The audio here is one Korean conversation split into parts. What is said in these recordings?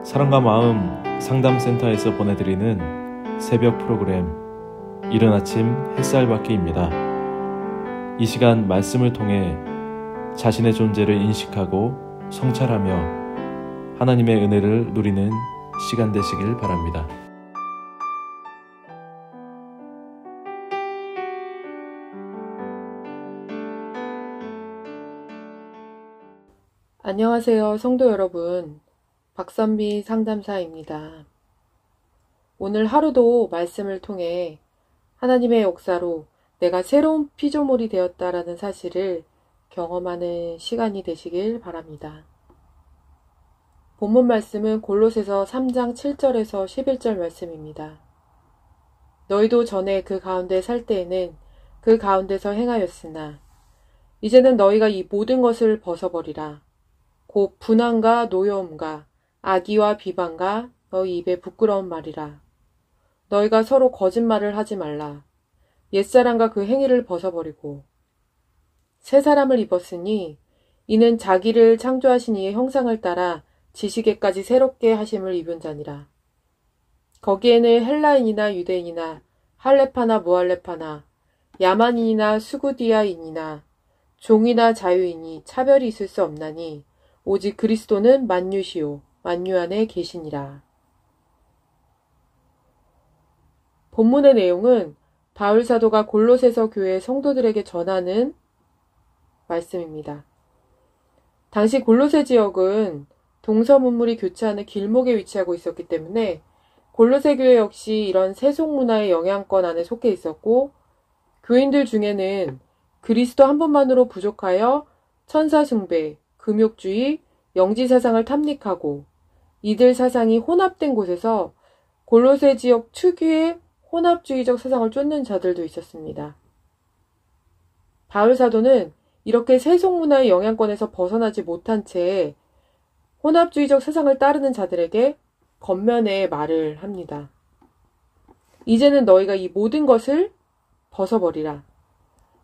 사랑과 마음 상담센터에서 보내드리는 새벽 프로그램 이른 아침 햇살받기입니다. 이 시간 말씀을 통해 자신의 존재를 인식하고 성찰하며 하나님의 은혜를 누리는 시간 되시길 바랍니다. 안녕하세요, 성도 여러분. 박선미 상담사입니다. 오늘 하루도 말씀을 통해 하나님의 역사로 내가 새로운 피조물이 되었다라는 사실을 경험하는 시간이 되시길 바랍니다. 본문 말씀은 골로새서 3장 7절에서 11절 말씀입니다. 너희도 전에 그 가운데 살 때에는 그 가운데서 행하였으나 이제는 너희가 이 모든 것을 벗어버리라. 곧 분한과 노여움과 악의와 비방과 너희 입에 부끄러운 말이라. 너희가 서로 거짓말을 하지 말라. 옛사람과 그 행위를 벗어버리고 새 사람을 입었으니 이는 자기를 창조하신 이의 형상을 따라 지식에까지 새롭게 하심을 입은 자니라. 거기에는 헬라인이나 유대인이나 할레파나 무할레파나 야만인이나 수구디아인이나 종이나 자유인이 차별이 있을 수 없나니 오직 그리스도는 만유시요 만유 안에 계시니라. 본문의 내용은 바울 사도가 골로새서 교회 성도들에게 전하는 말씀입니다. 당시 골로새 지역은 동서문물이 교차하는 길목에 위치하고 있었기 때문에 골로새 교회 역시 이런 세속 문화의 영향권 안에 속해 있었고, 교인들 중에는 그리스도 한 분만으로 부족하여 천사 숭배, 금욕주의, 영지 사상을 탐닉하고 이들 사상이 혼합된 곳에서 골로새 지역 특유의 혼합주의적 사상을 쫓는 자들도 있었습니다. 바울 사도는 이렇게 세속 문화의 영향권에서 벗어나지 못한 채 혼합주의적 사상을 따르는 자들에게 겉면에 말을 합니다. 이제는 너희가 이 모든 것을 벗어버리라.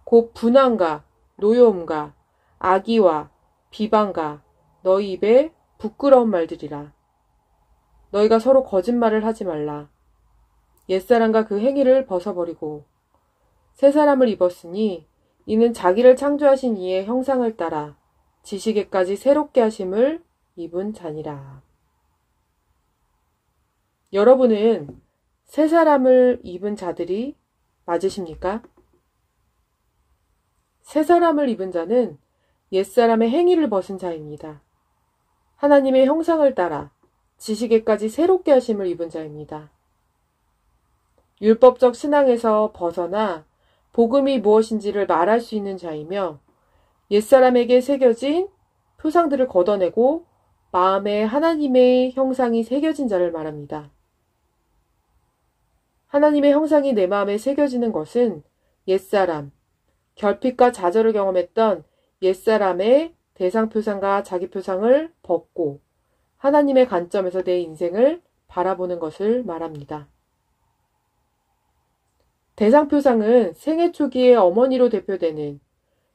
곧 분한과 노여움과 악의와 비방과 너희 입에 부끄러운 말들이라. 너희가 서로 거짓말을 하지 말라. 옛사람과 그 행위를 벗어버리고 새 사람을 입었으니 이는 자기를 창조하신 이의 형상을 따라 지식에까지 새롭게 하심을 입은 자니라. 여러분은 새 사람을 입은 자들이 맞으십니까? 새 사람을 입은 자는 옛사람의 행위를 벗은 자입니다. 하나님의 형상을 따라 지식에까지 새롭게 하심을 입은 자입니다. 율법적 신앙에서 벗어나 복음이 무엇인지를 말할 수 있는 자이며 옛사람에게 새겨진 표상들을 걷어내고 마음에 하나님의 형상이 새겨진 자를 말합니다. 하나님의 형상이 내 마음에 새겨지는 것은 옛사람, 결핍과 좌절을 경험했던 옛사람의 대상표상과 자기표상을 벗고 하나님의 관점에서 내 인생을 바라보는 것을 말합니다. 대상표상은 생애 초기의 어머니로 대표되는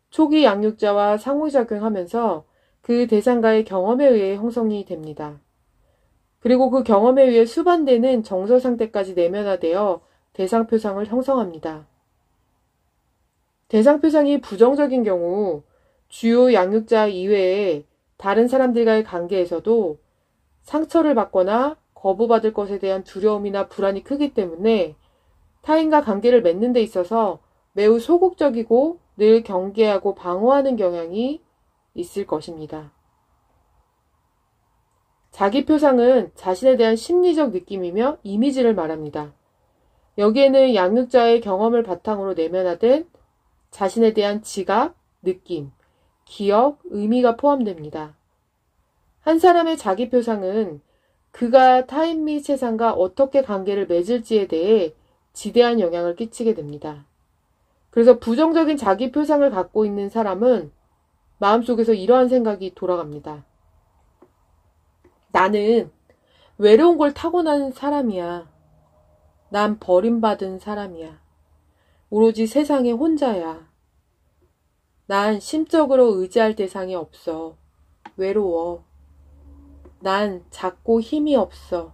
초기 양육자와 상호작용하면서 그 대상과의 경험에 의해 형성이 됩니다. 그리고 그 경험에 의해 수반되는 정서 상태까지 내면화되어 대상표상을 형성합니다. 대상표상이 부정적인 경우 주요 양육자 이외에 다른 사람들과의 관계에서도 상처를 받거나 거부받을 것에 대한 두려움이나 불안이 크기 때문에 타인과 관계를 맺는 데 있어서 매우 소극적이고 늘 경계하고 방어하는 경향이 있을 것입니다. 자기표상은 자신에 대한 심리적 느낌이며 이미지를 말합니다. 여기에는 양육자의 경험을 바탕으로 내면화된 자신에 대한 지각, 느낌, 기억, 의미가 포함됩니다. 한 사람의 자기표상은 그가 타인 및 세상과 어떻게 관계를 맺을지에 대해 지대한 영향을 끼치게 됩니다. 그래서 부정적인 자기표상을 갖고 있는 사람은 마음속에서 이러한 생각이 돌아갑니다. 나는 외로운 걸 타고난 사람이야. 난 버림받은 사람이야. 오로지 세상에 혼자야. 난 심적으로 의지할 대상이 없어. 외로워. 난 작고 힘이 없어.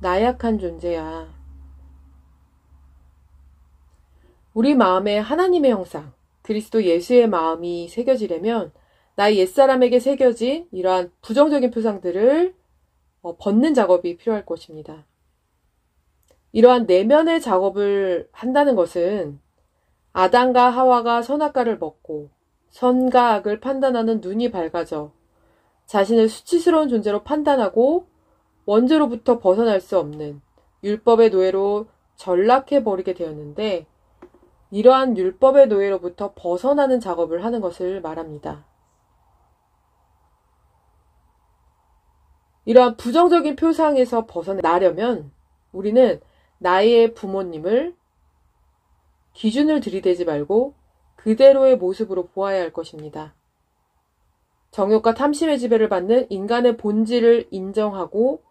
나약한 존재야. 우리 마음에 하나님의 형상, 그리스도 예수의 마음이 새겨지려면 나의 옛사람에게 새겨진 이러한 부정적인 표상들을 벗는 작업이 필요할 것입니다. 이러한 내면의 작업을 한다는 것은 아담과 하와가 선악과를 먹고 선과 악을 판단하는 눈이 밝아져 자신을 수치스러운 존재로 판단하고 원죄로부터 벗어날 수 없는 율법의 노예로 전락해버리게 되었는데, 이러한 율법의 노예로부터 벗어나는 작업을 하는 것을 말합니다. 이러한 부정적인 표상에서 벗어나려면 우리는 나의 부모님을 기준을 들이대지 말고 그대로의 모습으로 보아야 할 것입니다. 정욕과 탐심의 지배를 받는 인간의 본질을 인정하고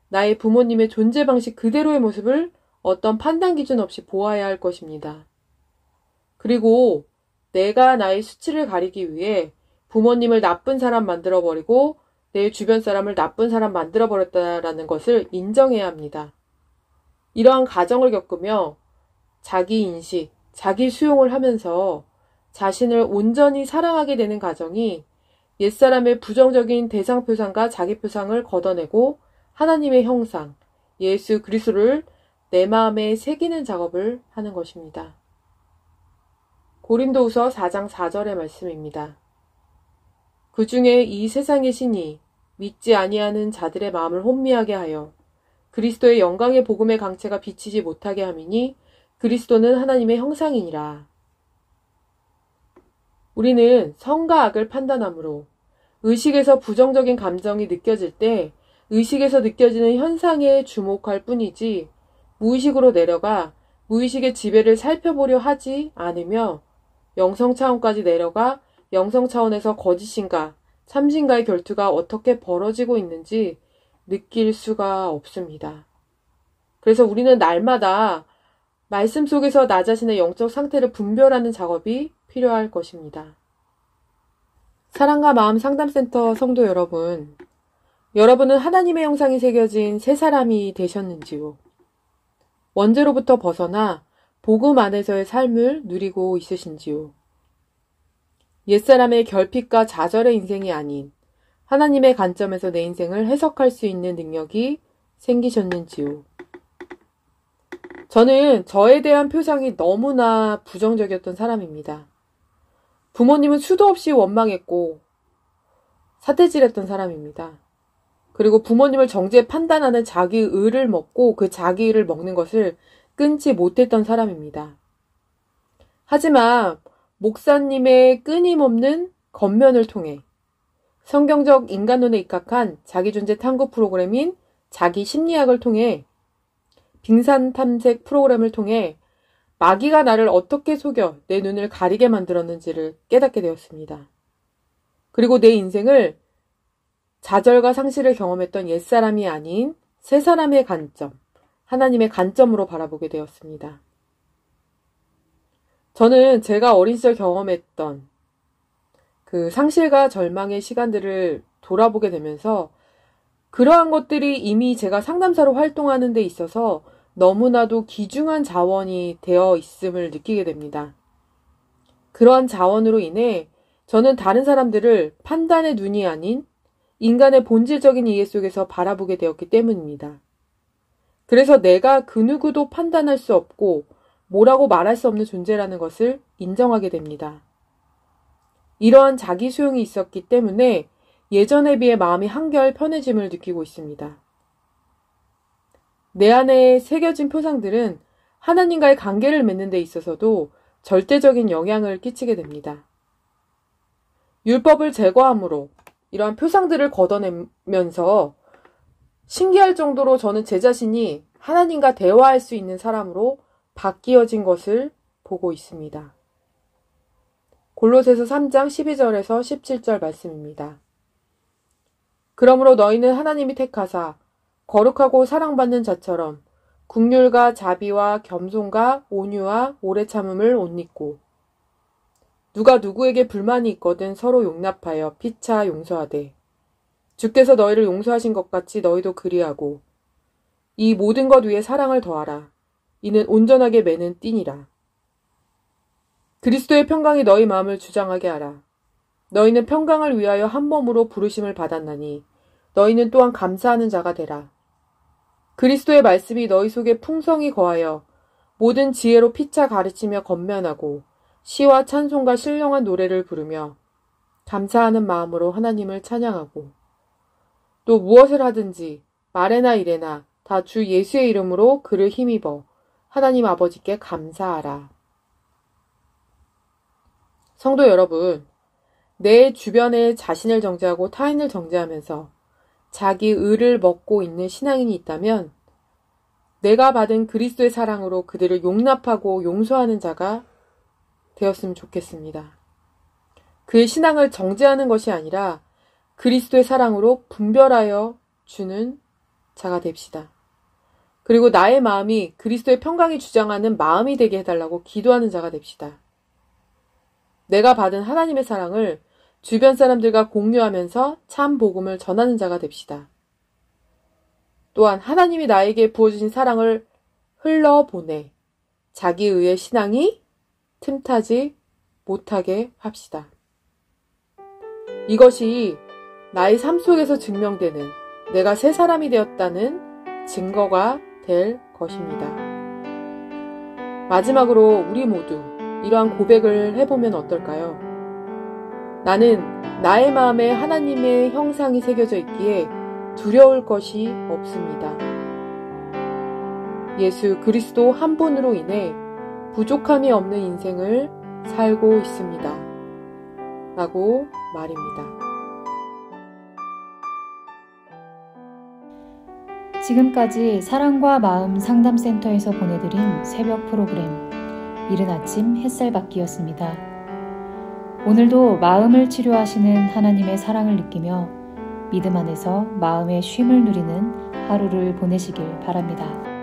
나의 부모님의 존재 방식 그대로의 모습을 어떤 판단 기준 없이 보아야 할 것입니다. 그리고 내가 나의 수치를 가리기 위해 부모님을 나쁜 사람 만들어버리고 내 주변 사람을 나쁜 사람 만들어버렸다라는 것을 인정해야 합니다. 이러한 가정을 겪으며 자기 인식, 자기 수용을 하면서 자신을 온전히 사랑하게 되는 가정이 옛사람의 부정적인 대상 표상과 자기 표상을 걷어내고 하나님의 형상, 예수 그리스도를 내 마음에 새기는 작업을 하는 것입니다. 고린도후서 4장 4절의 말씀입니다. 그 중에 이 세상의 신이 믿지 아니하는 자들의 마음을 혼미하게 하여 그리스도의 영광의 복음의 강체가 비치지 못하게 함이니 그리스도는 하나님의 형상이니라. 우리는 선과 악을 판단함으로 의식에서 부정적인 감정이 느껴질 때 의식에서 느껴지는 현상에 주목할 뿐이지 무의식으로 내려가 무의식의 지배를 살펴보려 하지 않으며 영성 차원까지 내려가 영성 차원에서 거짓인가 참신가의 결투가 어떻게 벌어지고 있는지 느낄 수가 없습니다. 그래서 우리는 날마다 말씀 속에서 나 자신의 영적 상태를 분별하는 작업이 필요할 것입니다. 사랑과 마음 상담센터 성도 여러분, 여러분은 하나님의 형상이 새겨진 새 사람이 되셨는지요? 원죄로부터 벗어나 복음 안에서의 삶을 누리고 있으신지요? 옛사람의 결핍과 좌절의 인생이 아닌 하나님의 관점에서 내 인생을 해석할 수 있는 능력이 생기셨는지요? 저는 저에 대한 표상이 너무나 부정적이었던 사람입니다. 부모님은 수도 없이 원망했고 사태질했던 사람입니다. 그리고 부모님을 정죄 판단하는 자기 의를 먹고 그 자기 의를 먹는 것을 끊지 못했던 사람입니다. 하지만 목사님의 끊임없는 겉면을 통해 성경적 인간론에 입각한 자기존재 탐구 프로그램인 자기 심리학을 통해 빙산 탐색 프로그램을 통해 마귀가 나를 어떻게 속여 내 눈을 가리게 만들었는지를 깨닫게 되었습니다. 그리고 내 인생을 좌절과 상실을 경험했던 옛사람이 아닌 새사람의 관점, 하나님의 관점으로 바라보게 되었습니다. 저는 제가 어린 시절 경험했던 그 상실과 절망의 시간들을 돌아보게 되면서 그러한 것들이 이미 제가 상담사로 활동하는 데 있어서 너무나도 귀중한 자원이 되어 있음을 느끼게 됩니다. 그러한 자원으로 인해 저는 다른 사람들을 판단의 눈이 아닌 인간의 본질적인 이해 속에서 바라보게 되었기 때문입니다. 그래서 내가 그 누구도 판단할 수 없고 뭐라고 말할 수 없는 존재라는 것을 인정하게 됩니다. 이러한 자기 수용이 있었기 때문에 예전에 비해 마음이 한결 편해짐을 느끼고 있습니다. 내 안에 새겨진 표상들은 하나님과의 관계를 맺는 데 있어서도 절대적인 영향을 끼치게 됩니다. 율법을 제거함으로 이러한 표상들을 걷어내면서 신기할 정도로 저는 제 자신이 하나님과 대화할 수 있는 사람으로 바뀌어진 것을 보고 있습니다. 골로새서 3장 12절에서 17절 말씀입니다. 그러므로 너희는 하나님이 택하사 거룩하고 사랑받는 자처럼 긍휼과 자비와 겸손과 온유와 오래 참음을 옷 입고 누가 누구에게 불만이 있거든 서로 용납하여 피차 용서하되 주께서 너희를 용서하신 것 같이 너희도 그리하고 이 모든 것 위에 사랑을 더하라. 이는 온전하게 매는 띠니라. 그리스도의 평강이 너희 마음을 주장하게 하라. 너희는 평강을 위하여 한 몸으로 부르심을 받았나니 너희는 또한 감사하는 자가 되라. 그리스도의 말씀이 너희 속에 풍성히 거하여 모든 지혜로 피차 가르치며 권면하고 시와 찬송과 신령한 노래를 부르며 감사하는 마음으로 하나님을 찬양하고 또 무엇을 하든지 말에나 일에나 다 주 예수의 이름으로 그를 힘입어 하나님 아버지께 감사하라. 성도 여러분, 내 주변에 자신을 정죄하고 타인을 정죄하면서 자기 의를 먹고 있는 신앙인이 있다면 내가 받은 그리스도의 사랑으로 그들을 용납하고 용서하는 자가 되었으면 좋겠습니다. 그의 신앙을 정죄하는 것이 아니라 그리스도의 사랑으로 분별하여 주는 자가 됩시다. 그리고 나의 마음이 그리스도의 평강이 주장하는 마음이 되게 해달라고 기도하는 자가 됩시다. 내가 받은 하나님의 사랑을 주변 사람들과 공유하면서 참 복음을 전하는 자가 됩시다. 또한 하나님이 나에게 부어주신 사랑을 흘러보내 자기 의의 신앙이 틈타지 못하게 합시다. 이것이 나의 삶 속에서 증명되는 내가 새 사람이 되었다는 증거가 될 것입니다. 마지막으로 우리 모두 이러한 고백을 해보면 어떨까요? 나는 나의 마음에 하나님의 형상이 새겨져 있기에 두려울 것이 없습니다. 예수 그리스도 한 분으로 인해 부족함이 없는 인생을 살고 있습니다. 라고 말입니다. 지금까지 사랑과 마음 상담센터에서 보내드린 새벽 프로그램 이른 아침 햇살받기였습니다. 오늘도 마음을 치료하시는 하나님의 사랑을 느끼며 믿음 안에서 마음의 쉼을 누리는 하루를 보내시길 바랍니다.